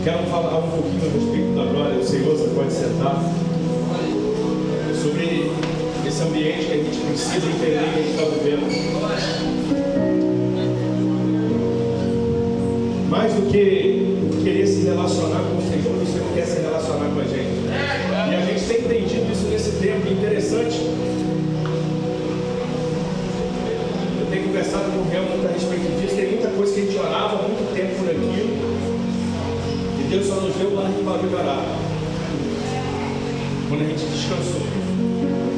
Quero falar um pouquinho a respeito da glória do Senhor. Você pode sentar. Sobre esse ambiente que a gente precisa entender que a gente está vivendo. Mais do que querer se relacionar com o Senhor, o Senhor quer se relacionar com a gente. E a gente tem entendido isso nesse tempo. Interessante. Eu tenho conversado com o Real muito a respeito disso. Tem muita coisa que a gente orava há muito tempo por aquilo. E Deus só nos deu o largo para orar. Quando a gente descansou.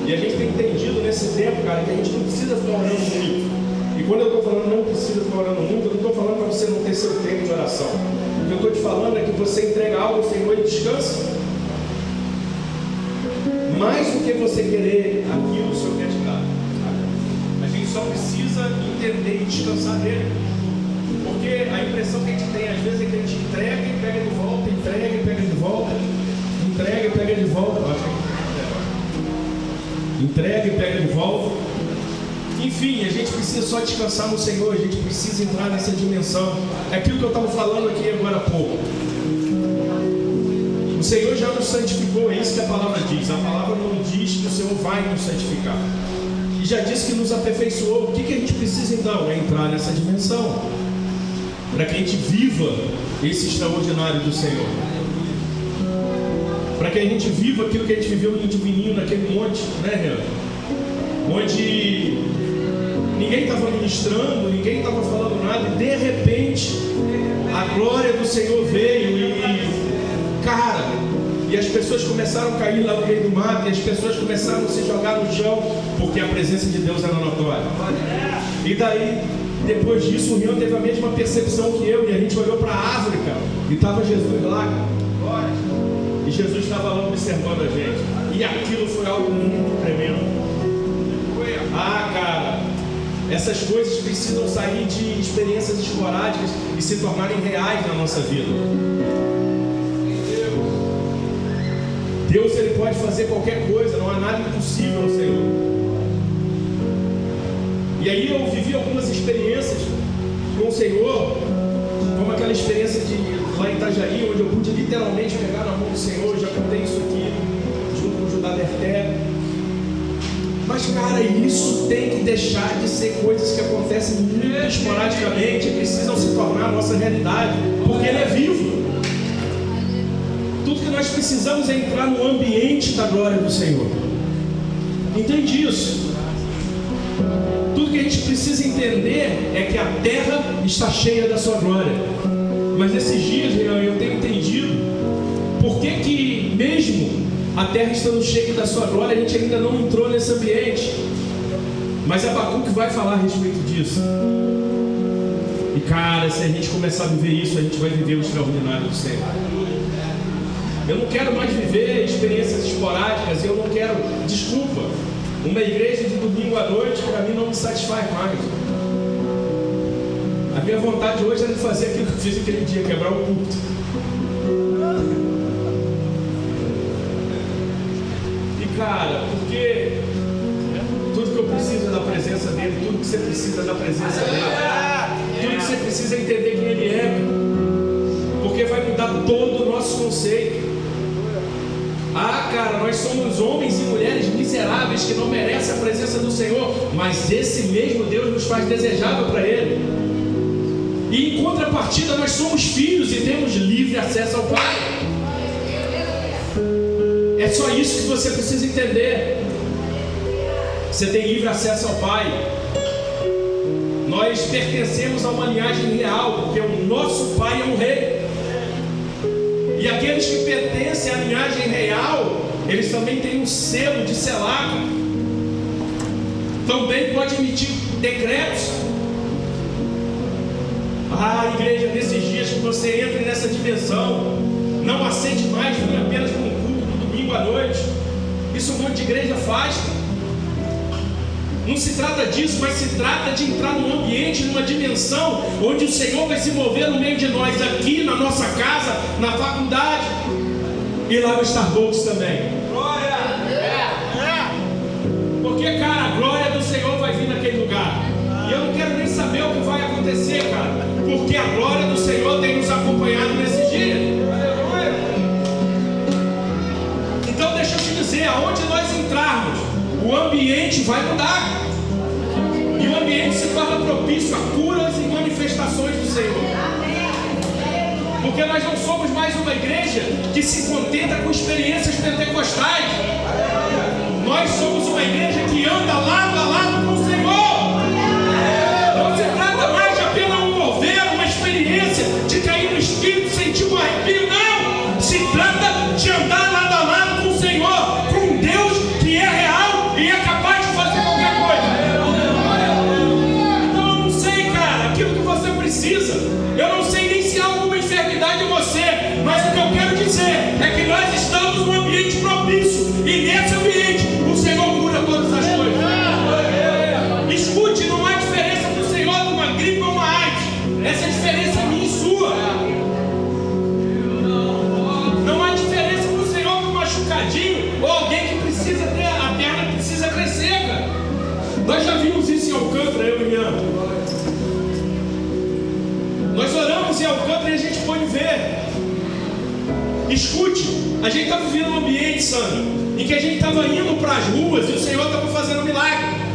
E a gente tem entendido nesse tempo, cara, que a gente não precisa ficar orando muito. E quando eu estou falando não precisa ficar orando muito, eu não estou falando para você não ter seu tempo de oração. O que eu estou te falando é que você entrega algo ao Senhor e descansa. Mais do que você querer aquilo, o Senhor quer te dar. A gente só precisa entender e descansar nele. Porque a impressão que a gente tem às vezes é que a gente entrega e pega de volta, entrega e pega de volta, entrega e pega de volta. Eu acho que entrega e pega de volta. Enfim, a gente precisa só descansar no Senhor. A gente precisa entrar nessa dimensão. É aquilo que eu estava falando aqui agora há pouco. O Senhor já nos santificou. É isso que a palavra diz. A palavra não diz que o Senhor vai nos santificar. E já disse que nos aperfeiçoou. O que a gente precisa então? É entrar nessa dimensão, para que a gente viva esse extraordinário do Senhor, para que a gente viva aquilo que a gente viveu no Divininho, naquele monte, né, Renan? Onde ninguém estava ministrando, ninguém estava falando nada, e de repente a glória do Senhor veio e as pessoas começaram a cair lá no meio do mato, e as pessoas começaram a se jogar no chão, porque a presença de Deus era notória. E daí, depois disso, o Rian teve a mesma percepção que eu, e a gente olhou para a árvore, cara, e estava Jesus lá, cara. E Jesus estava lá observando a gente. E aquilo foi algo muito tremendo. Ah, cara, essas coisas precisam sair de experiências esporádicas e se tornarem reais na nossa vida. Deus, Ele pode fazer qualquer coisa, não há nada impossível ao Senhor. E aí eu vivi algumas experiências com o Senhor, como aquela experiência de lá em Itajaí, onde eu pude literalmente pegar na mão do Senhor. Já contei isso aqui, junto com o Judá Berté. Mas, cara, isso tem que deixar de ser coisas que acontecem muito esporadicamente, precisam se tornar a nossa realidade, porque Ele é vivo. Tudo que nós precisamos é entrar no ambiente da glória do Senhor. Entende isso? Tudo que a gente precisa entender é que a terra está cheia da sua glória. Mas esses dias, eu tenho entendido por que mesmo a terra estando cheia da sua glória, a gente ainda não entrou nesse ambiente. Mas Abacuque vai falar a respeito disso. E cara, se a gente começar a viver isso, a gente vai viver o extraordinário do Senhor. Eu não quero mais viver experiências esporádicas. Eu não quero, desculpa, uma igreja de domingo à noite para mim não me satisfaz mais. A minha vontade hoje era de fazer aquilo que eu fiz aquele dia, quebrar o culto. E cara, porque tudo que eu preciso é da presença dele, tudo que você precisa é da presença dele, tudo que você precisa é entender quem ele é, porque vai mudar todo o nosso conceito. Ah, cara, nós somos homens e mulheres miseráveis que não merecem a presença do Senhor, mas esse mesmo Deus nos faz desejável para Ele. E em contrapartida, nós somos filhos e temos livre acesso ao Pai. É só isso que você precisa entender. Você tem livre acesso ao Pai. Nós pertencemos a uma linhagem real, porque o nosso Pai é um rei. E aqueles que pertencem à linhagem real, eles também têm um selo de selar. Também pode emitir decretos. Ah, igreja, nesses dias que você entre nessa dimensão, não aceite mais vir apenas para um culto do domingo à noite. Isso um monte de igreja faz. Não se trata disso, mas se trata de entrar num ambiente, numa dimensão onde o Senhor vai se mover no meio de nós, aqui na nossa casa, na faculdade e lá no Starbucks também. Glória! Porque, cara, a glória do Senhor vai vir naquele lugar. E eu não quero nem saber o que vai acontecer, cara, porque a glória do Senhor tem nos acompanhado nesses dias. ambiente vai mudar. E o ambiente se torna propício a curas e manifestações do Senhor. Porque nós não somos mais uma igreja que se contenta com experiências pentecostais. Nós somos uma igreja que anda lado a lado com o Senhor. Não se trata mais de apenas um mover, uma experiência de cair no Espírito, sentir um arrepio, não. Se trata de andar lado a lado com o Senhor, com um Deus que é real e é capaz de fazer qualquer coisa. Então eu não sei, cara, aquilo que você precisa. Eu não sei nem se há alguma enfermidade em você, mas o que eu quero dizer é que nós estamos num ambiente propício, e nesse ambiente o Senhor cura todas as coisas. Escute, não há diferença para o Senhor de uma gripe ou uma AIDS. Essa diferença é minha e sua. Não há diferença para o Senhor de um machucadinho ou alguém que precisa ter, a perna precisa crescer, cara. Nós já vimos isso em Alcântara, eu e minha. Nós oramos em Alcântara e a gente pode ver. Escute, a gente está vivendo um ambiente, Sandra, em que a gente estava indo para as ruas e o Senhor estava fazendo um milagre.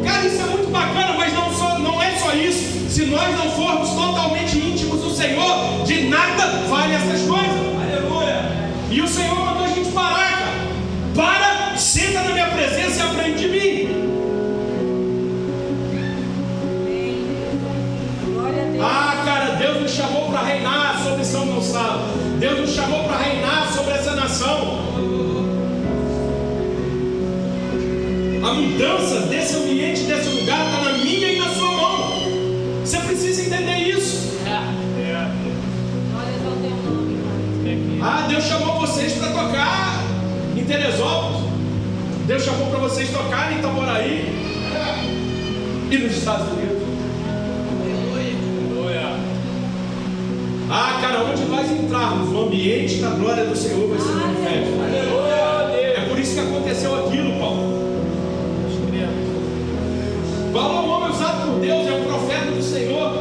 Cara, isso é muito bacana, mas não é só isso. Se nós não formos totalmente íntimos do Senhor, de nada vale essas coisas. Aleluia! E o Senhor mandou a gente parar, cara. Para, senta na minha presença e aprende de mim. Ah, cara, Deus nos chamou para reinar sobre São Gonçalo. Deus nos chamou para reinar sobre essa nação. A mudança desse ambiente, desse lugar, está na minha e na sua mão. Você precisa entender isso. Ah, Deus chamou vocês para tocar em Teresópolis. Deus chamou para vocês tocarem em Itaboraí e nos Estados Unidos. Ah, cara, onde nós entrarmos, o ambiente da glória do Senhor vai ser manifesto. É por isso que aconteceu aquilo, Paulo. Paulo é um homem usado por Deus, é um profeta do Senhor.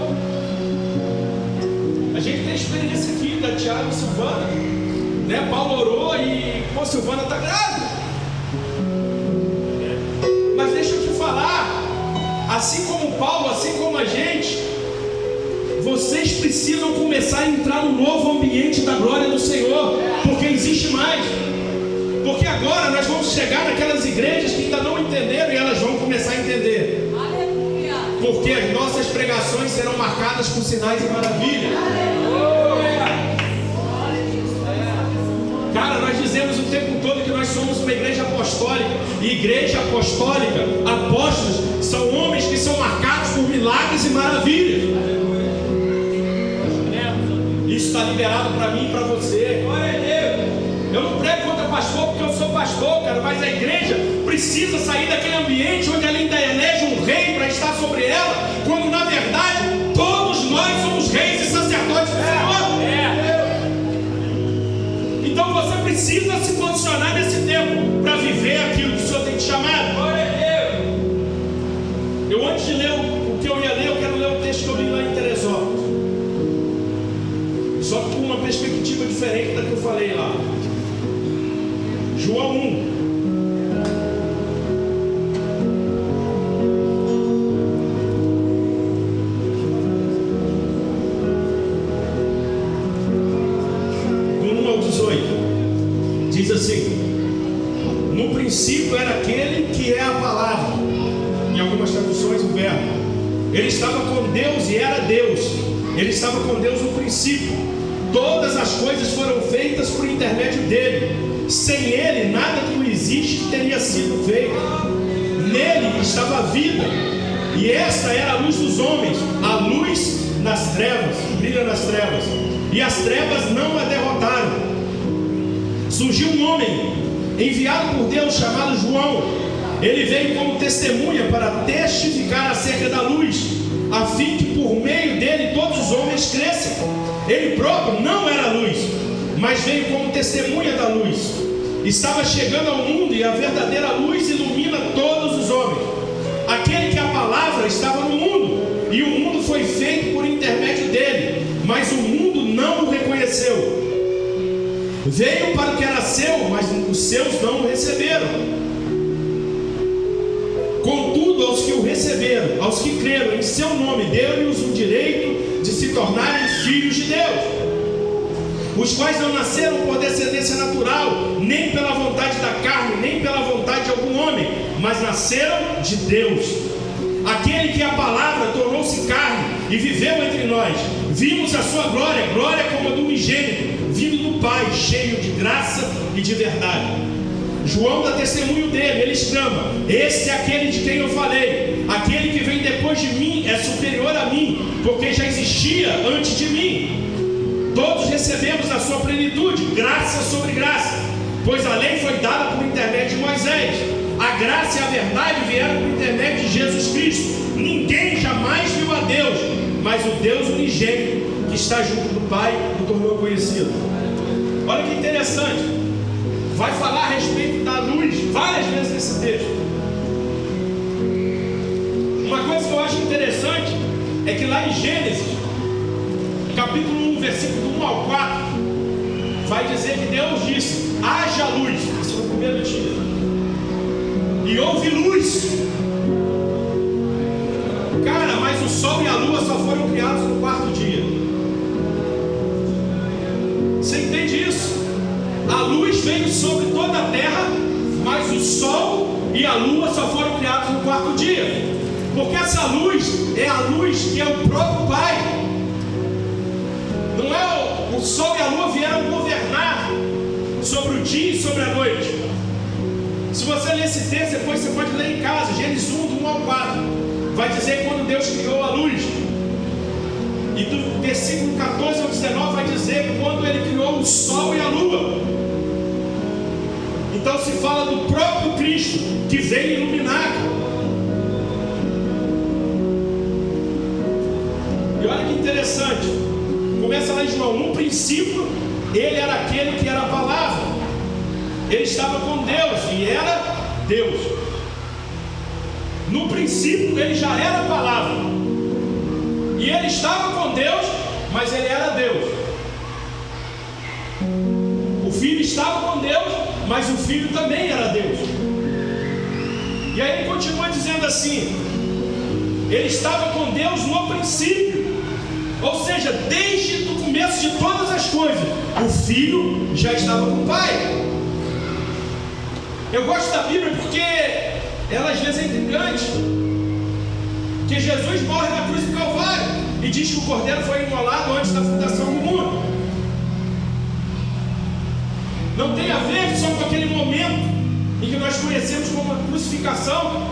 A gente tem experiência aqui da Tiago e Silvana, né? Paulo orou e, Silvana está grávida. Mas deixa eu te falar, assim como Paulo, assim como a gente, vocês precisam começar a entrar no novo ambiente da glória do Senhor, porque existe mais. Porque agora nós vamos chegar naquelas igrejas que ainda não entenderam e elas vão começar a entender. Aleluia. Porque as nossas pregações serão marcadas por sinais e maravilhas. Cara, nós dizemos o tempo todo que nós somos uma igreja apostólica. E igreja apostólica, apóstolos, são homens que são marcados por milagres e maravilhas. Isso está liberado para mim e para você. Eu não prego contra pastor porque eu sou pastor, cara, mas a igreja precisa sair daquele ambiente onde ela ainda elege um rei para estar sobre ela, quando na verdade todos nós somos reis e sacerdotes do Senhor. Então você precisa se posicionar nesse tempo para viver aquilo que o Senhor tem te chamado. Eu, antes de ler o que eu ia ler, eu quero ler o texto que eu li lá em Teresópolis, só com uma perspectiva diferente da que eu falei lá. João 1. Do 1 ao 18. Diz assim: no princípio era aquele que é a palavra. Em algumas traduções o verbo. Ele estava com Deus e era Deus. Ele estava com Deus no princípio. Todas as coisas foram feitas por intermédio dele. Sem ele, nada que não existe teria sido feito. Nele estava a vida, e esta era a luz dos homens. A luz nas trevas, brilha nas trevas, e as trevas não a derrotaram. Surgiu um homem enviado por Deus chamado João. Ele veio como testemunha para testificar acerca da luz, a fim que por meio dele todos os homens cresçam. Ele próprio não era luz, mas veio como testemunha da luz. Estava chegando ao mundo e a verdadeira luz ilumina todos os homens. Aquele que a palavra estava no mundo, e o mundo foi feito por intermédio dele, mas o mundo não o reconheceu. Veio para o que era seu, mas os seus não o receberam. Contudo, aos que o receberam, aos que creram em seu nome, deu-lhes o direito de se tornarem filhos de Deus, os quais não nasceram por descendência natural, nem pela vontade da carne, nem pela vontade de algum homem, mas nasceram de Deus. Aquele que a palavra tornou-se carne e viveu entre nós. Vimos a sua glória, glória como a do unigênito, vindo do Pai, cheio de graça e de verdade. João dá testemunho dele, ele exclama: esse é aquele de quem eu falei, aquele que vem depois de mim é superior a mim, porque já existia antes de mim. Todos recebemos a sua plenitude, graça sobre graça, pois a lei foi dada por intermédio de Moisés. A graça e a verdade vieram por intermédio de Jesus Cristo. Ninguém jamais viu a Deus, mas o Deus unigênito que está junto do Pai o tornou conhecido. Olha que interessante, vai falar a respeito da luz várias vezes nesse texto. Uma coisa que eu acho interessante é que lá em Gênesis, capítulo 1, versículo 1 ao 4, vai dizer que Deus disse: haja luz. Isso no primeiro dia. E houve luz. Cara, mas o sol e a lua só foram criados no quarto dia. Você entende isso? A luz veio sobre toda a terra, mas o sol e a lua só foram criados no quarto dia. Porque essa luz é a luz que é o próprio Pai. Não é o sol e a lua vieram governar sobre o dia e sobre a noite. Se você ler esse texto, depois você pode ler em casa, Gênesis 1, do 1 ao 4. Vai dizer quando Deus criou a luz. E do versículo 14 ao 19 vai dizer quando Ele criou o sol e a lua. Então se fala do próprio Cristo que veio iluminar. E olha que interessante. Começa lá em João: no princípio, Ele era aquele que era a palavra. Ele estava com Deus e era Deus. No princípio ele já era a palavra. E ele estava com Deus, mas ele era Deus. O Filho estava com Deus, mas o Filho também era Deus. E aí ele continua dizendo assim: ele estava com Deus no princípio. Ou seja, desde o começo de todas as coisas, o Filho já estava com o Pai. Eu gosto da Bíblia porque ela às vezes é intrigante. Que Jesus morre na cruz do Calvário e diz que o Cordeiro foi imolado antes da fundação do mundo. Não tem a ver só com aquele momento em que nós conhecemos como a crucificação,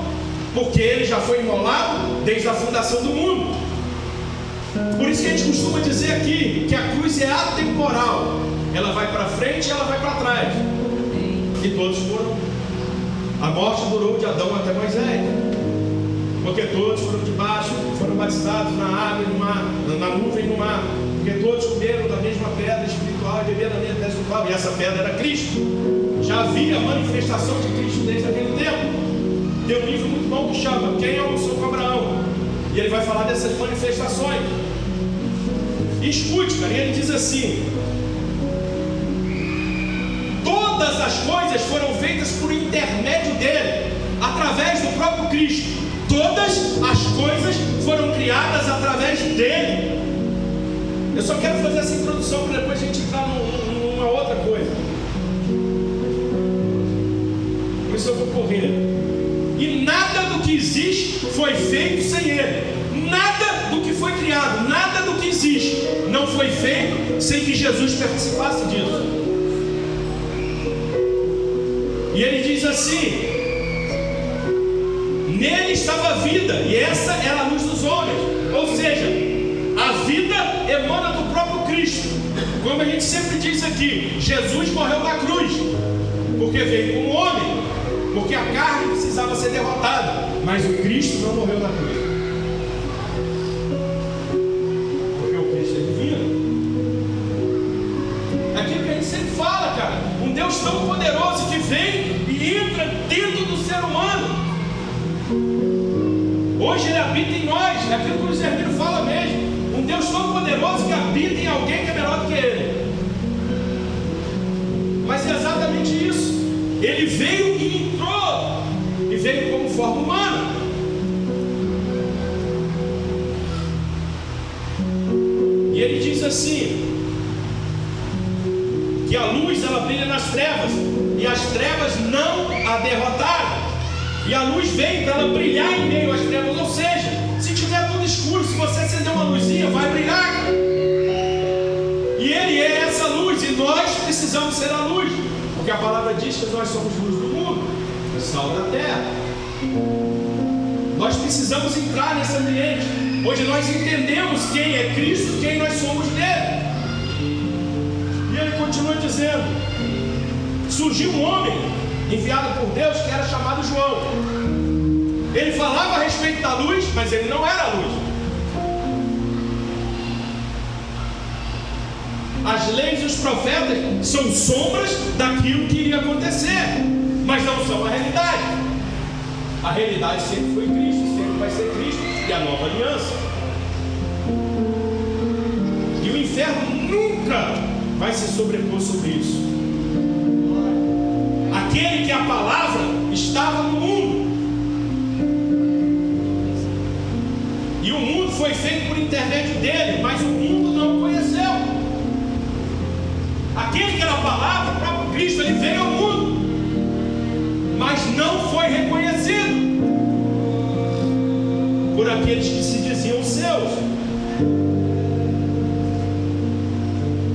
porque ele já foi imolado desde a fundação do mundo. Por isso que a gente costuma dizer aqui que a cruz é atemporal. Ela vai para frente e ela vai para trás. E todos foram. A morte durou de Adão até Moisés, porque todos foram debaixo, foram batizados na água e no mar, na nuvem e no mar, porque todos comeram da mesma pedra espiritual e beberam da mesma pedra espiritual, e essa pedra era Cristo. Já havia a manifestação de Cristo desde aquele tempo. Tem um livro muito bom que chama Quem Almoçou com Abraão, e ele vai falar dessas manifestações. E escute, cara, e ele diz assim: todas as coisas foram feitas por intermédio dele, através do próprio Cristo. Todas as coisas foram criadas através dele. Eu só quero fazer essa introdução para depois a gente entrar numa outra coisa. Por isso eu vou correr. E nada do que existe foi feito sem ele. Nada do que foi criado, nada do que existe não foi feito sem que Jesus participasse disso. E ele diz assim: nele estava a vida, e essa era a luz dos homens. Ou seja, a vida emana do próprio Cristo. Como a gente sempre diz aqui, Jesus morreu na cruz, porque veio como homem, porque a carne precisava ser derrotada, mas o Cristo não morreu na cruz, porque o Cristo é divino. Aquilo que a gente sempre fala, cara, um Deus tão poderoso que vem e entra dentro do ser humano. Hoje ele habita em nós, é aquilo que o Zermiro fala mesmo. Um Deus tão poderoso que habita em alguém que é melhor do que ele. Mas é exatamente isso. Ele veio e entrou, e veio como forma humana. assim, que a luz ela brilha nas trevas, e as trevas não a derrotaram. E a luz vem para ela brilhar em meio às trevas. Ou seja, se tiver tudo escuro, se você acender uma luzinha, vai brilhar. E Ele é essa luz, e nós precisamos ser a luz, porque a palavra diz que nós somos luz do mundo, sal da terra. Nós precisamos entrar nesse ambiente onde nós entendemos quem é Cristo, quem nós somos nele. E ele continua dizendo: surgiu um homem enviado por Deus que era chamado João. Ele falava a respeito da luz, mas ele não era a luz. As leis e os profetas são sombras daquilo que iria acontecer, mas não são a realidade. A realidade sempre foi Cristo, sempre vai ser Cristo e a nova aliança. E o inferno nunca vai se sobrepor sobre isso. Aquele que a palavra estava no mundo, e o mundo foi feito por intermédio dele, mas o mundo não o conheceu. Aquele que era a palavra, o próprio Cristo, ele veio ao mundo, mas não foi reconhecido por aqueles que se diziam seus.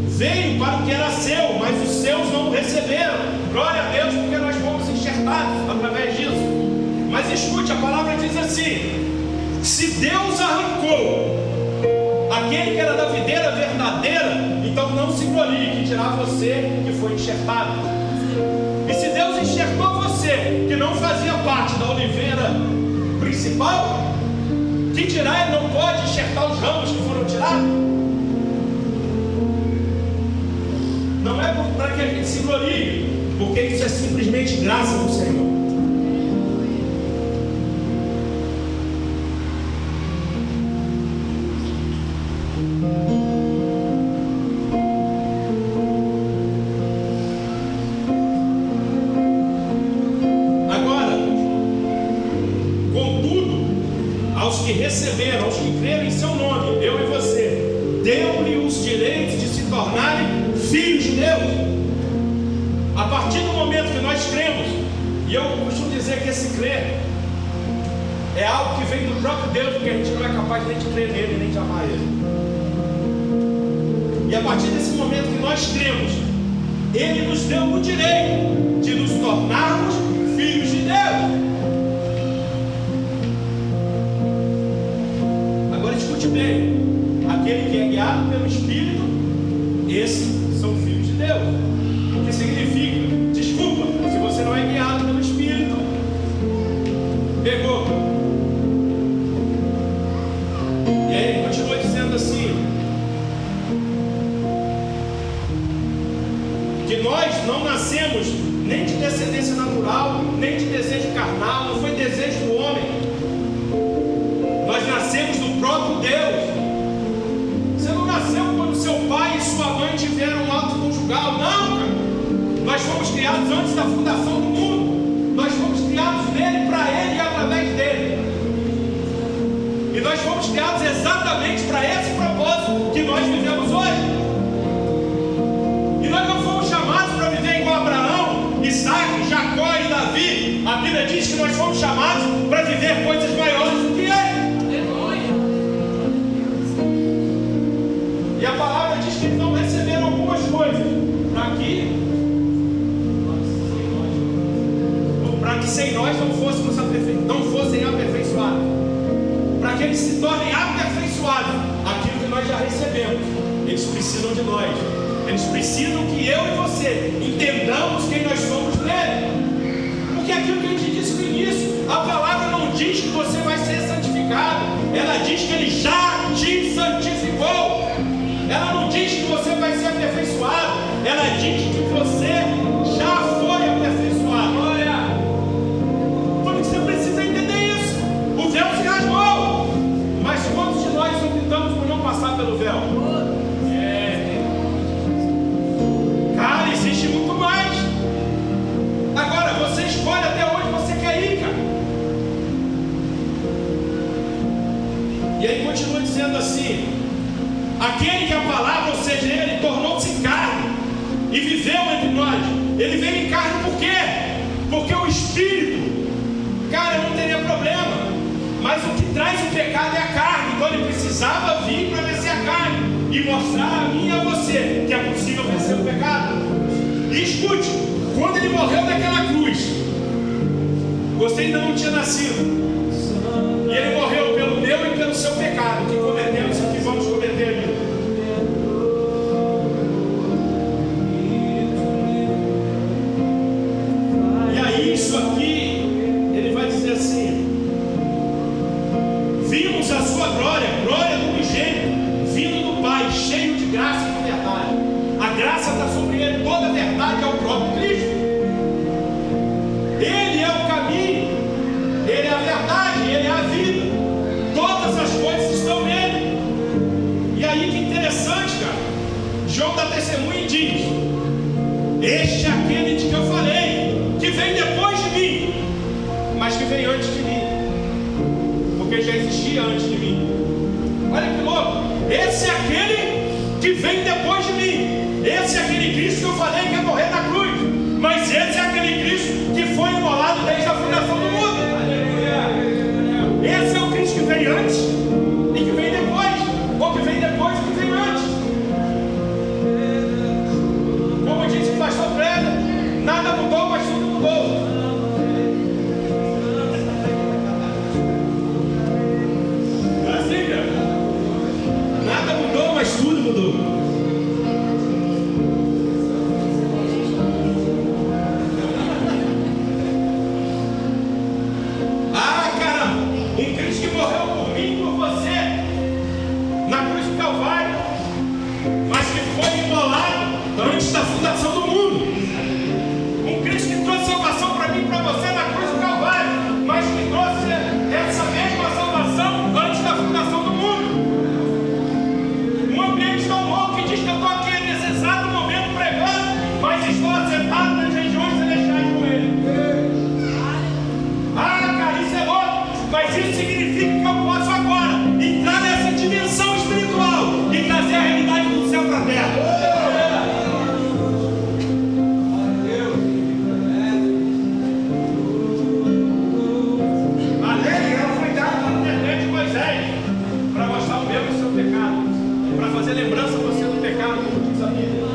Veio para o que era seu, mas os seus não o receberam. Glória a Deus, porque nós fomos enxertados através disso. Mas escute, a palavra diz assim: se Deus arrancou aquele que era da videira verdadeira, então não se glorie, que dirá você que foi enxertado. E se Deus enxertou você, que não fazia parte da oliveira principal, que dirá ele não pode enxertar os ramos que foram tirados? Não é para que a gente se glorie, porque isso é simplesmente graça do Senhor. Receberam, aos que creram em seu nome, eu e você, deu-lhe os direitos de se tornarem filhos de Deus. A partir do momento que nós cremos, e eu costumo dizer que esse crer é algo que vem do próprio Deus, porque a gente não é capaz nem de crer nele, nem de amar ele. E a partir desse momento que nós cremos, ele nos deu o direito de nos tornarmos filhos de Deus. Bem, aquele que é guiado pelo Espírito, esses são filhos de Deus. O que significa? Desculpa, se você não é guiado pelo Espírito, pegou. E aí ele continua dizendo assim, que nós não nascemos nem de descendência natural, nem de desejo carnal, não foi desejo do homem. Nós nascemos do próprio Deus. Você não nasceu quando seu pai e sua mãe tiveram um ato conjugal, não, cara. Nós fomos criados antes da fundação do mundo. Nós fomos criados nele, para ele e através dele. E nós fomos criados exatamente para esse propósito que nós vivemos hoje. E nós não fomos chamados para viver igual Abraão, Isaac, Jacó e Davi. A Bíblia diz que nós fomos chamados para viver coisas maiores do que ele. E a palavra diz que eles não receberam algumas coisas para que sem nós não fossem aperfeiçoados, para que eles se tornem aperfeiçoados aquilo que nós já recebemos. Eles precisam de nós, eles precisam que eu e você entendamos quem nós somos nele, porque aquilo que a gente disse no início, a palavra não diz que você vai ser santificado, ela diz que ele já te santificou. Ela não diz que você vai ser aperfeiçoado, ela diz que você já foi aperfeiçoado. Olha, por que você precisa entender isso? O véu se rasgou, mas quantos de nós optamos por não passar pelo véu? Cara, existe muito mais. Agora você escolhe até onde você quer ir, cara. E aí continua dizendo assim: aquele que a palavra, ou seja, ele tornou-se carne e viveu entre nós. Ele veio em carne por quê? Porque o Espírito, cara, não teria problema, mas o que traz o pecado é a carne. Então ele precisava vir para vencer a carne e mostrar a mim e a você que é possível vencer o pecado. E escute, quando ele morreu naquela cruz, você ainda não tinha nascido, e ele morreu pelo meu e pelo seu pecado que cometemos e que vamos cometer ainda. E aí isso aqui, ele vai dizer assim: vimos a sua glória, glória do unigênito, vindo do Pai, cheio de graça e de verdade. A graça está sobre ele, toda a verdade é o próprio Cristo. Ele é o caminho, ele é a verdade, ele é a vida. Todas as coisas estão nele. E aí que interessante, cara. João dá testemunho e diz: este é aquele de que eu falei, que vem depois de mim, mas que veio antes de mim, porque já existia antes de mim. Olha que louco. Esse é aquele que vem depois de mim. Esse é aquele Cristo que eu falei que ia morrer na cruz, mas esse é aquele Cristo que foi imolado desde a fundação do mundo. Esse é o Cristo que veio antes e que vem depois, ou que vem depois e que vem antes. Como disse o pastor Preda, nada mudou, mas tudo mudou. Assim, cara. Nada mudou, mas tudo mudou. Antes da fundação do mundo, um Cristo que trouxe salvação para mim e para você na cruz do Calvário, mas que trouxe essa mesma salvação antes da fundação do mundo. Um ambiente tão louco que diz que eu estou aqui nesse exato momento pregando, mas estou assentado nas regiões celestiais com Ele. Ah, cara, isso é louco, mas isso significa que eu posso agora entrar nessa dimensão espiritual e trazer a realidade do céu para a terra. Lembrança você do pecado, como diz a Bíblia.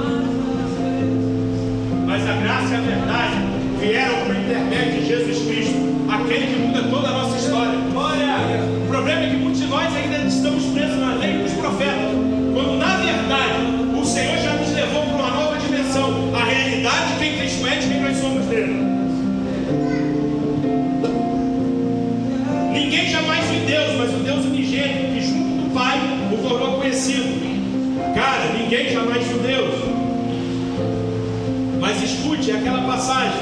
Mas a graça e a verdade vieram por intermédio de Jesus Cristo, aquele que muda toda a nossa história. O problema é que muitos de nós ainda estamos presos na lei dos profetas, quando na verdade o Senhor já nos levou para uma nova dimensão, a realidade de quem Cristo é, de quem nós somos dele. Ninguém jamais viu Deus, mas o Deus unigênito, que junto do Pai o tornou conhecido. Cara, ninguém jamais viu Deus. Mas escute aquela passagem: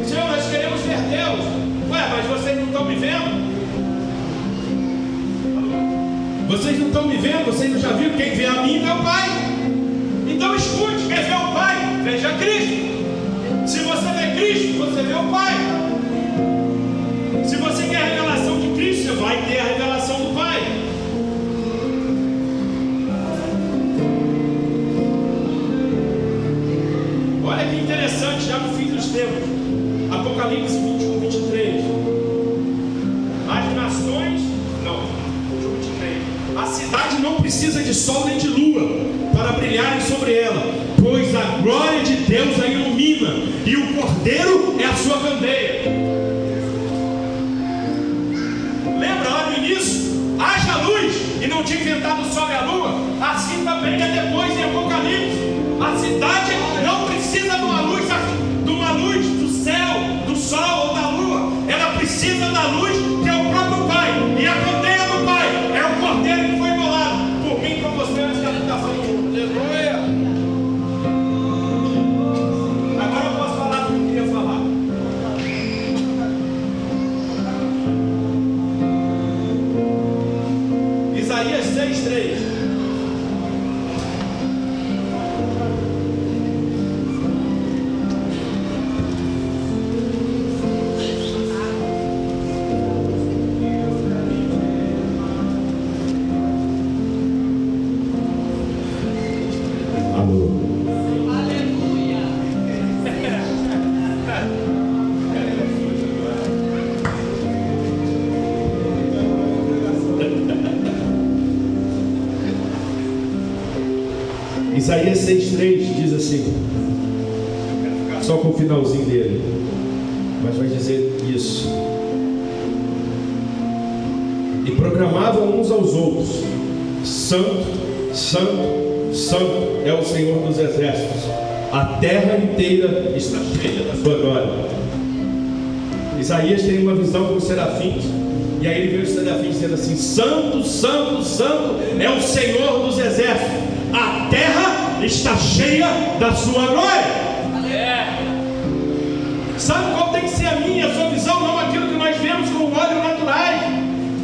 Senhor, nós queremos ver Deus. Ué, mas vocês não estão me vendo? Vocês não estão me vendo? Vocês não já viram? Quem vê a mim vê o Pai. Então escute, quer ver o Pai? Veja Cristo. Se você vê Cristo, você vê o Pai. Se você quer a revelação de Cristo, você vai ter a revelação do Pai. Olha que interessante, já no fim dos tempos, Apocalipse 21, 23. As nações, não, 23. A cidade não precisa de sol nem de lua para brilharem sobre ela, pois a glória de Deus a ilumina e o Cordeiro é a sua candeia. Haja luz, e não tinha inventado o sol e a lua. Assim também é depois em Apocalipse. A cidade não precisa de uma luz do céu, do sol ou da lua. Ela precisa da luz que é o próprio Pai. E a candeia do Pai é o Cordeiro que foi imolado por mim e por você antes da fundação do mundo. Aleluia! Agora eu posso falar do que eu queria falar. Isaías 6:3. Isaías 6,3 diz assim, só com o finalzinho dele, mas vai dizer isso: e proclamavam uns aos outros: Santo, Santo, Santo é o Senhor dos exércitos, a terra inteira está cheia da sua glória. Isaías tem uma visão com os serafins, e aí ele vê os serafins dizendo assim: Santo, Santo, Santo é o Senhor dos exércitos, a terra está cheia da sua glória. Sabe qual tem que ser a minha, a sua visão? Não aquilo que nós vemos com olhos naturais,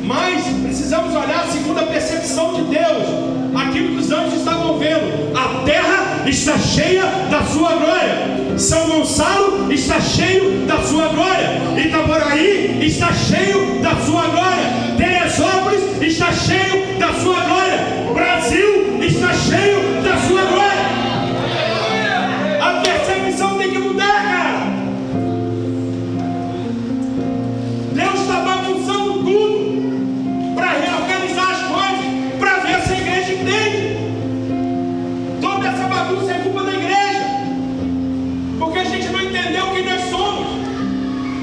mas precisamos olhar segundo a percepção de Deus, aquilo que os anjos estavam vendo. A terra está cheia da sua glória. São Gonçalo está cheio da sua glória. Itaboraí está cheio da sua glória. Teresópolis está cheio da sua glória. Brasil está cheio da sua glória. A percepção tem que mudar, cara. Deus está bagunçando tudo para reorganizar as coisas, para ver se a igreja entende. Toda essa bagunça é culpa da igreja, porque a gente não entendeu quem nós somos,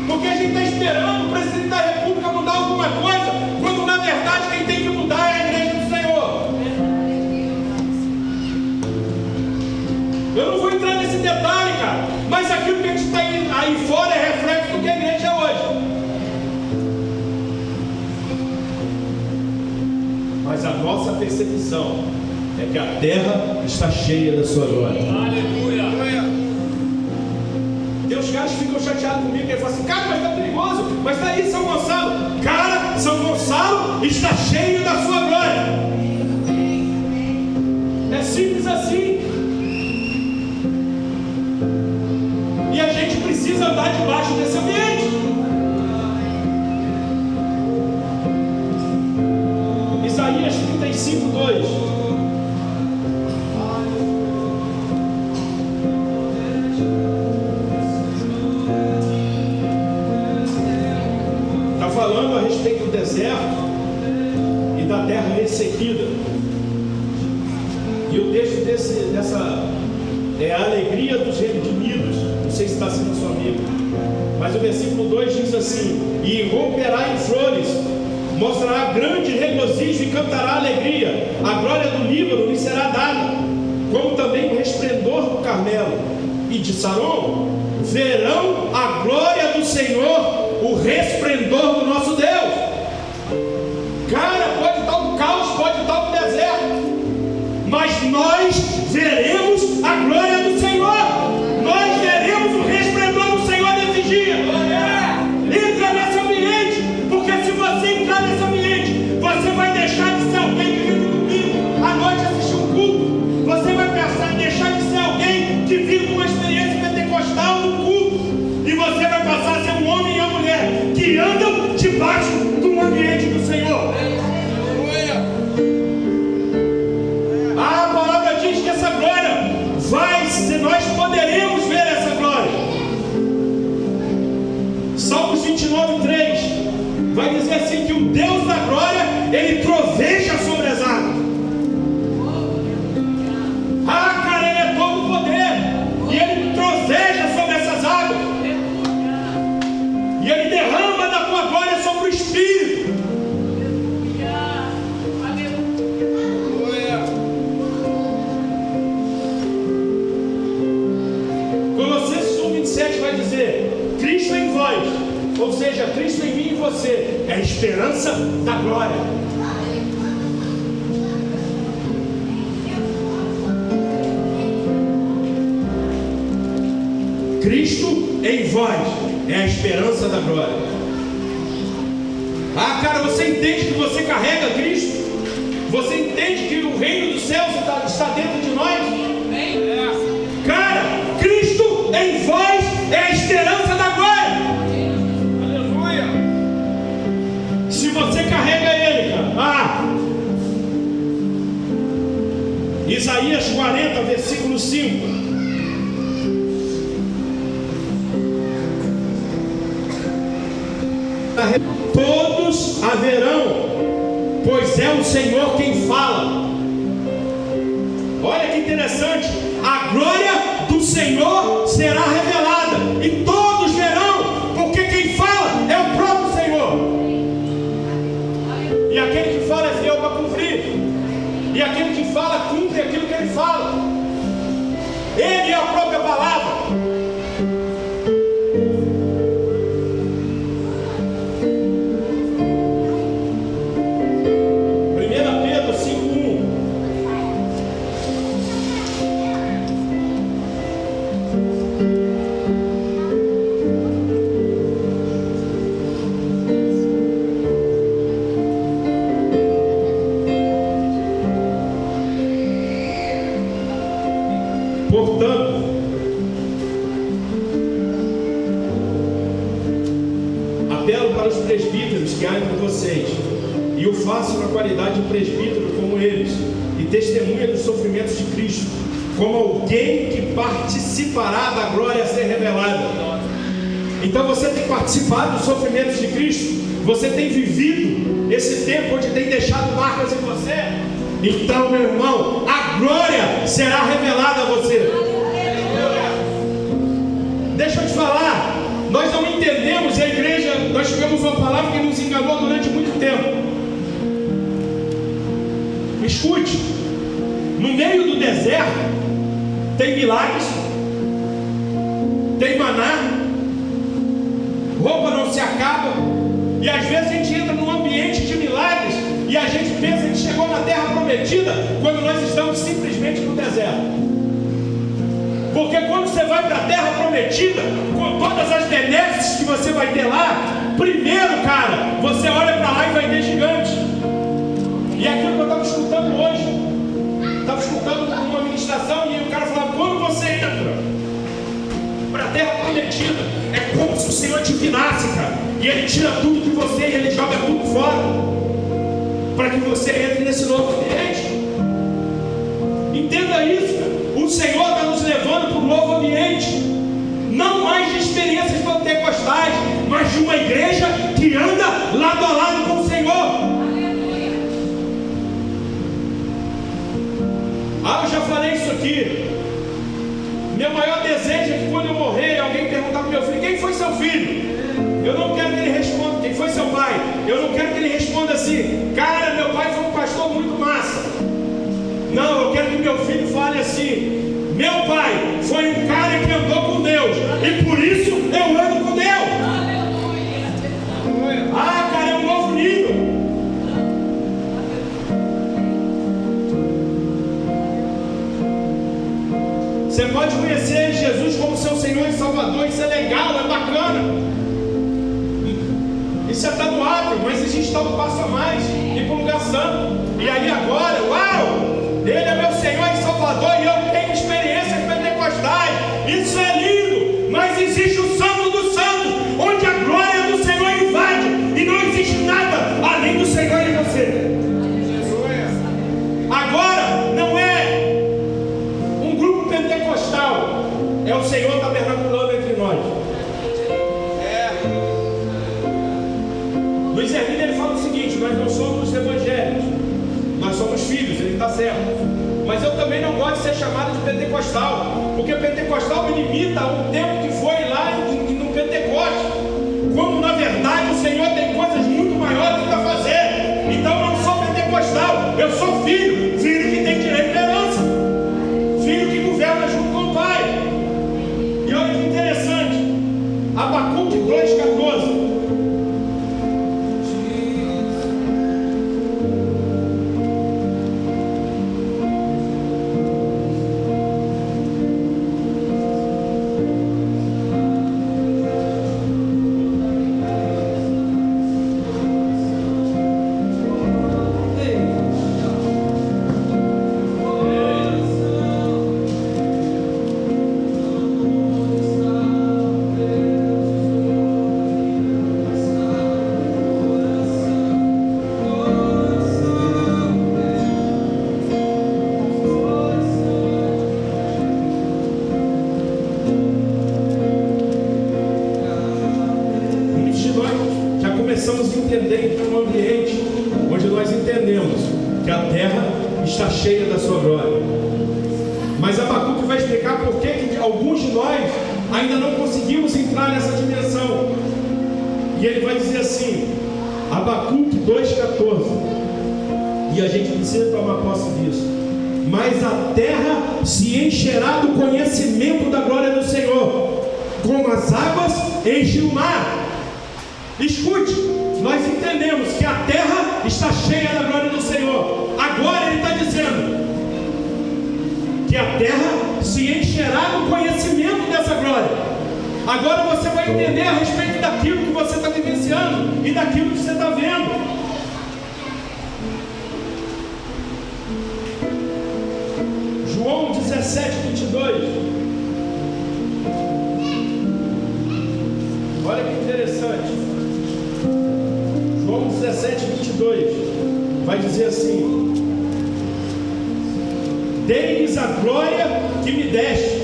porque a gente está esperando o presidente da república mudar alguma coisa, quando na verdade quem tem que mudar é a igreja do Senhor. Eu não vou entrar nesse detalhe, cara, mas aquilo que a gente está aí fora é reflexo do que a igreja é hoje. Mas a nossa percepção é que a terra está cheia da sua glória. Aleluia! Tem os caras que ficam chateados comigo, que falam assim: cara, mas está perigoso, mas está aí São Gonçalo. Cara, São Gonçalo está cheio da sua glória. É simples assim. E a gente precisa andar debaixo desse ambiente. Isaías 35:2. Está falando a respeito do deserto e da terra ressequida. E o texto dessa é a alegria dos redimidos. Não sei se está sendo na sua Bíblia, mas o versículo 2 diz assim: e romperá em flores, mostrará grande regozijo e cantará alegria. A glória do Líbano lhe será dada, como também o resplendor do Carmelo. E de Saron verão a glória do Senhor, o resplendor do nosso Deus. Cara, pode estar um caos, pode estar um deserto, mas nós veremos a glória do Senhor. Nós veremos o resplendor do Senhor nesse dia. Entra nesse ambiente, porque se você entrar nesse ambiente, você vai deixar de ser alguém que vive no domingo à noite assistir um culto. Você vai deixar de ser alguém que vive uma experiência pentecostal no culto, e você vai passar a ser um homem e uma mulher que andam debaixo do ambiente do Senhor. A palavra diz que essa glória nós poderemos ver essa glória. Salmos 29:3 vai dizer assim: que o Deus da glória, ele troveja sobre as águas. Ah, cara, ele é todo poder, e ele troveja sobre essas águas, e ele derrama da tua glória sobre o Espírito. Colossenses 1:27 vai dizer: Cristo em vós, ou seja, Cristo em mim e você, é a esperança da glória. Cristo em vós é a esperança da glória. Ah, cara, você entende que você carrega Cristo? Você entende que o reino dos céus está dentro de nós? Cara, Cristo em vós é a esperança da glória. Aleluia. Se você carrega Ele, cara, Isaías 40, versículo 5. Todos haverão, pois é o Senhor quem fala. Olha que interessante: a glória do Senhor será revelada, e todos verão, porque quem fala é o próprio Senhor. E aquele que fala é fiel para cumprir, e aquele que fala cumpre aquilo que ele fala. Ele é a própria palavra. Portanto, apelo para os presbíteros que há entre vocês, e o faço na qualidade de presbítero como eles, e testemunha dos sofrimentos de Cristo, como alguém que participará da glória a ser revelada. Então você tem participado dos sofrimentos de Cristo, você tem vivido esse tempo onde tem deixado marcas em você. Então, meu irmão, a glória será revelada a você. Deixa eu te falar, nós não entendemos a igreja. Nós tivemos uma palavra que nos enganou durante muito tempo. Escute, no meio do deserto tem milagres, tem maná, roupa não se acaba, e às vezes a gente entra num ambiente de milagres e a gente pensa que chegou na terra prometida, quando nós estamos simplesmente no deserto. Porque quando você vai para a terra prometida, com todas as benesses que você vai ter lá, primeiro, cara, você olha para lá e vai ter gigante. E é aquilo que eu estava escutando hoje. Estava escutando uma ministração e o cara falava: quando você entra para a terra prometida, é como se o Senhor te virasse, cara, e Ele tira tudo de você e Ele joga tudo fora, para que você entre nesse novo ambiente. Entenda isso, cara. O Senhor está nos levando para um novo ambiente, não mais de experiências pentecostais, mas de uma igreja que anda lado a lado com o Senhor. Eu já falei isso aqui. Meu maior desejo é que quando eu morrer, alguém perguntar para o meu filho: quem foi seu filho? Eu não quero que ele responda: quem foi seu pai? Eu não quero que ele responda assim: cara, meu pai foi um pastor muito massa. Não, eu quero que meu filho fale assim: meu pai foi um cara que andou com Deus, e por isso eu ando com Deus. Ah, cara, é um novo nível. Você pode conhecer Jesus como seu Senhor e Salvador, isso é legal, é bacana. Isso está no ato, mas a gente está um passo a mais, ir para um lugar santo. E aí agora, uau! Ele é meu Senhor e Salvador, e eu tenho experiências pentecostais. Isso é lindo, mas existe o Santo dos Santos, onde a glória do Senhor invade, e não existe nada além do Senhor e você. Agora não é um grupo pentecostal, é o Senhor tabernaculando entre nós. Luiz Hermínio, ele fala o seguinte: nós não somos evangélicos, nós somos filhos. Ele está certo, mas eu também não gosto de ser chamado de pentecostal, porque pentecostal me limita a um tempo que foi lá no Pentecoste, como na verdade o Senhor tem coisas muito maiores para fazer. Então eu não sou pentecostal, eu sou filho, filho que tem direito de herança, filho que governa junto com o pai. E olha que interessante, Abacuque 2,14. Começamos a entender que é um ambiente onde nós entendemos que a terra está cheia da sua glória. Mas Abacuque vai explicar por que alguns de nós ainda não conseguimos entrar nessa dimensão. E ele vai dizer assim, Abacuque 2,14, e a gente precisa tomar posse disso: mas a terra se encherá do conhecimento da glória do Senhor, como as águas enchem o mar. Escute, nós entendemos que a terra está cheia da glória do Senhor. Agora ele está dizendo que a terra se encherá do conhecimento dessa glória. Agora você vai entender a respeito daquilo que você está vivenciando e daquilo que você está vendo. João 17:22. Olha que interessante. João 17:22 vai dizer assim: dei-lhes a glória que me deste,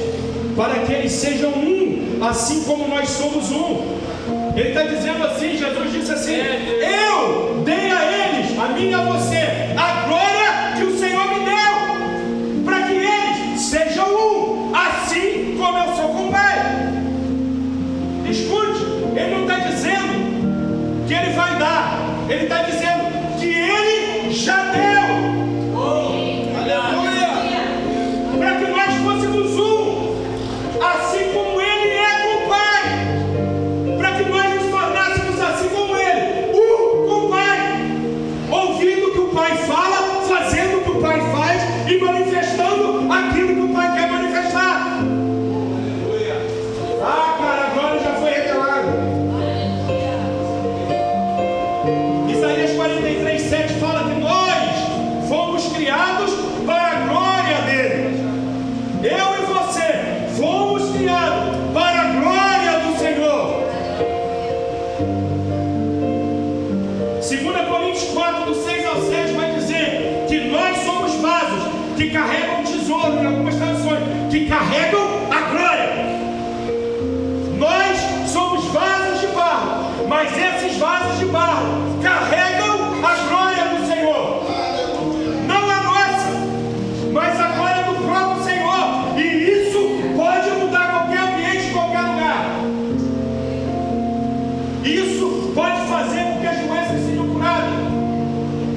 para que eles sejam um, assim como nós somos um. Ele está dizendo assim, Jesus disse assim: eu dei a eles, a mim e a você, a glória que o Senhor me deu, para que eles sejam um, assim como eu sou com o Pai. Escute, ele não está dizendo que ele vai dar, ele está dizendo que ele já deu. Para que nós fôssemos um, assim como ele é com o Pai, para que nós nos tornássemos assim como ele, um com o Pai, ouvindo o que o Pai fala, fazendo o que o Pai faz e manifestando aquilo que o Pai quer manifestar. Ah, cara, a glória já foi revelada. Isaías 43:7 fala que nós fomos criados para a glória dele. Eu e você fomos criados para a glória do Senhor. 2 Coríntios 4, do 6 ao 7 vai dizer que nós somos vasos que carregam tesouro, em algumas traduções, que carregam a glória. Nós somos vasos de barro, mas esses vasos de barro carregam a glória do Senhor. Não a nossa, mas a glória do próprio Senhor. E isso pode mudar qualquer ambiente, qualquer lugar. Isso pode fazer com que as doenças sejam curadas,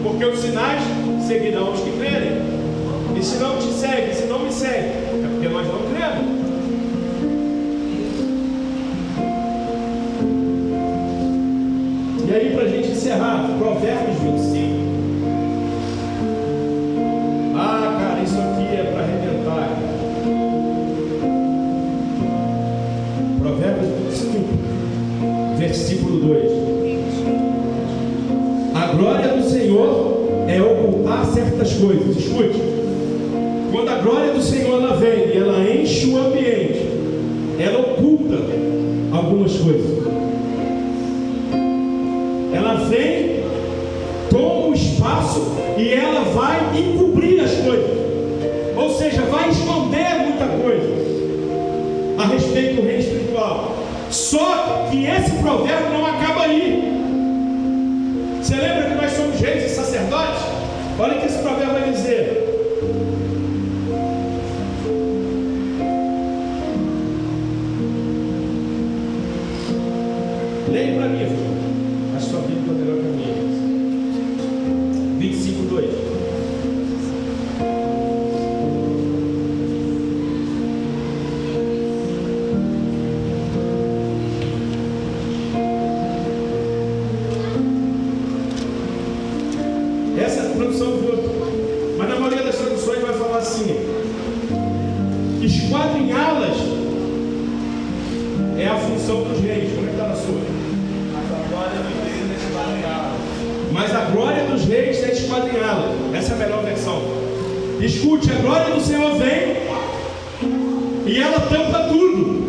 porque os sinais seguirão os que crerem. E se não te segue, se não me segue, é porque nós não cremos. E aí, para a gente encerrar, Provérbios 25. Ah, cara, isso aqui é para arrebentar. Provérbios 25, versículo 2. A glória do Senhor é ocultar certas coisas. Escute. Quando a glória do Senhor ela vem e ela enche o ambiente, ela oculta algumas coisas. Ela vem, toma o espaço e ela vai encobrir as coisas. Ou seja, vai esconder muita coisa a respeito do reino espiritual. Só que esse provérbio não acaba aí. Você lembra que nós somos reis e sacerdotes? Olha o que esse provérbio vai dizer. Leia para mim, a sua Bíblia é melhor que a minha. 25:2. Essa é a tradução do outro, mas na maioria das traduções vai falar assim: esquadrinhá-las é a função dos reis. Como é que está na sua? Mas a glória dos reis é esquadrinhá-la. Essa é a melhor versão. Escute, a glória do Senhor vem e ela tampa tudo,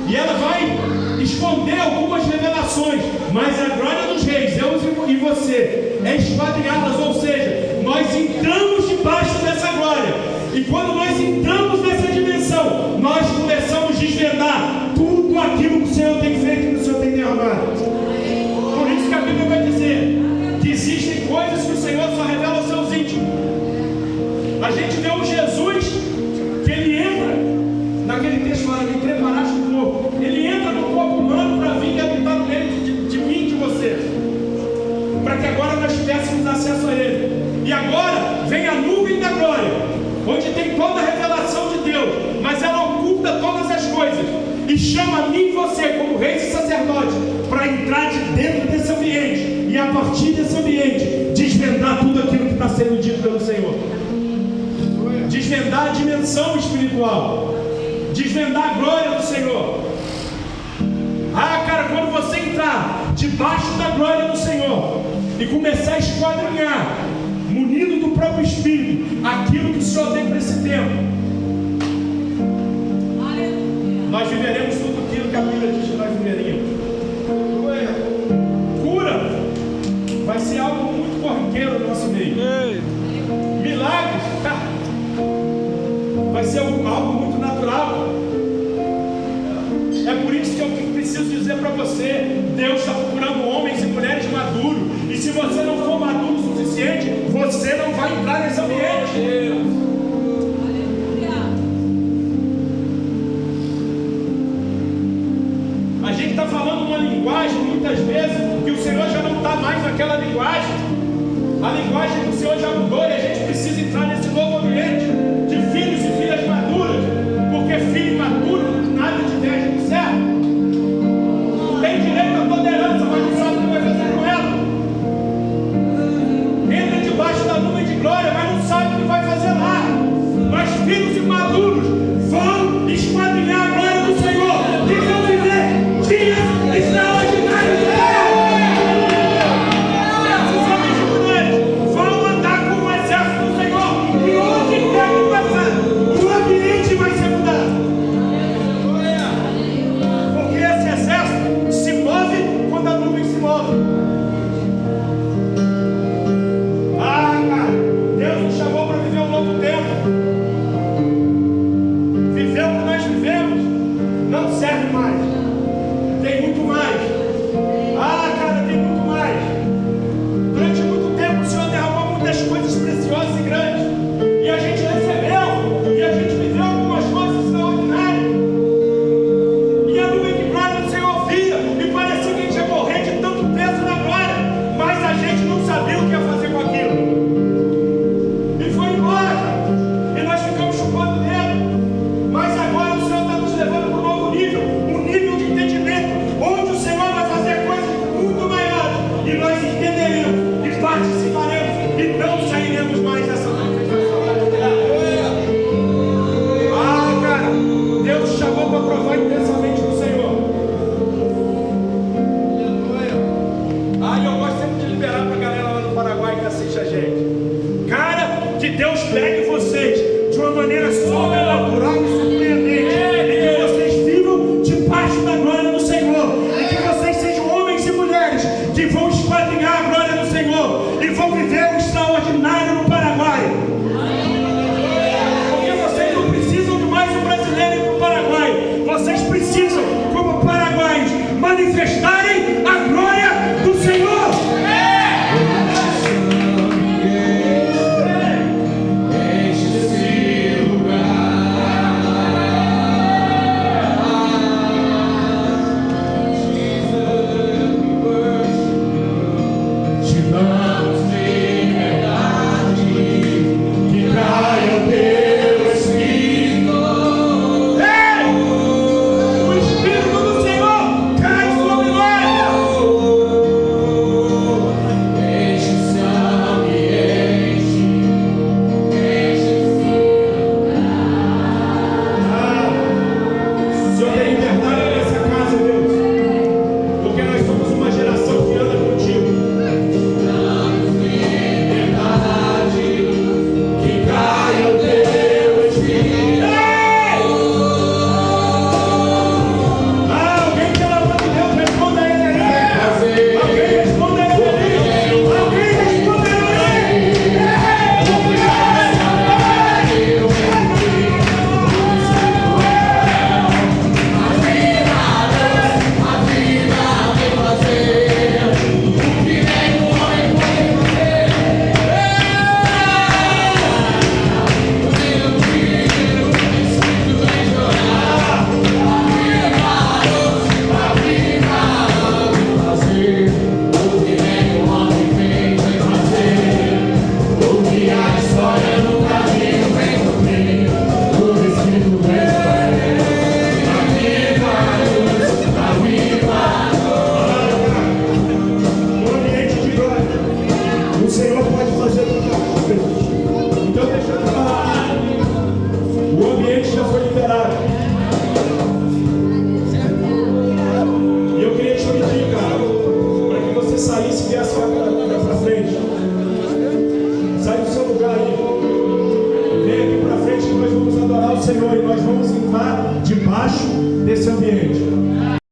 e ela vai esconder algumas revelações. Mas a glória dos reis, eu e você, é esquadrinhá-las. Ou seja, nós entramos debaixo dessa glória, e quando nós entramos nessa dimensão, nós começamos a desvendar tudo aquilo que o Senhor tem feito e que o Senhor tem derramado. Por isso que a Bíblia vai dizer que existem coisas que o Senhor só revela aos seus íntimos. A gente vê um Jesus que ele entra fala, me preparaste o corpo. Ele entra no corpo humano para vir e habitar no meio de mim e de você, para que agora nós tivéssemos acesso a Ele. E agora vem a nuvem da glória, onde tem toda a revelação de Deus, mas ela oculta todas as coisas, e chama a mim e você, como reis e sacerdotes, para entrar de dentro desse ambiente, e a partir desse ambiente, desvendar tudo aquilo que está sendo dito pelo Senhor. Desvendar a dimensão espiritual, desvendar a glória do Senhor. Ah, cara, quando você entrar debaixo da glória do Senhor e começar a esquadrinhar, munido do próprio Espírito, aquilo que o Senhor tem para esse tempo, nós viveremos tudo aquilo que a Bíblia diz que nós viveríamos. Cura vai ser algo muito corriqueiro no nosso meio. Milagres vai ser algo muito natural. É por isso que eu preciso dizer para você: Deus está procurando homens e mulheres maduros. E se você não for maduro o suficiente, você não vai entrar nesse ambiente. A gente está falando uma linguagem, muitas vezes, que o Senhor já não está mais naquela linguagem. A linguagem do Senhor já mudou e a gente precisa entrar nesse novo ambiente de filhos e filhas maduras, porque filho maduro nada de Deus no céu. Tem direito à toda herança, mas não sabe o que vai fazer com ela. Entra debaixo da nuvem de glória, mas não sabe o que vai fazer lá. Mas filhos imaduros vão esquadrinhar a glória do Senhor e vão viver dias extraordinários. para frente. Sai do seu lugar aí. Vem aqui para frente que nós vamos adorar o Senhor e nós vamos entrar debaixo desse ambiente.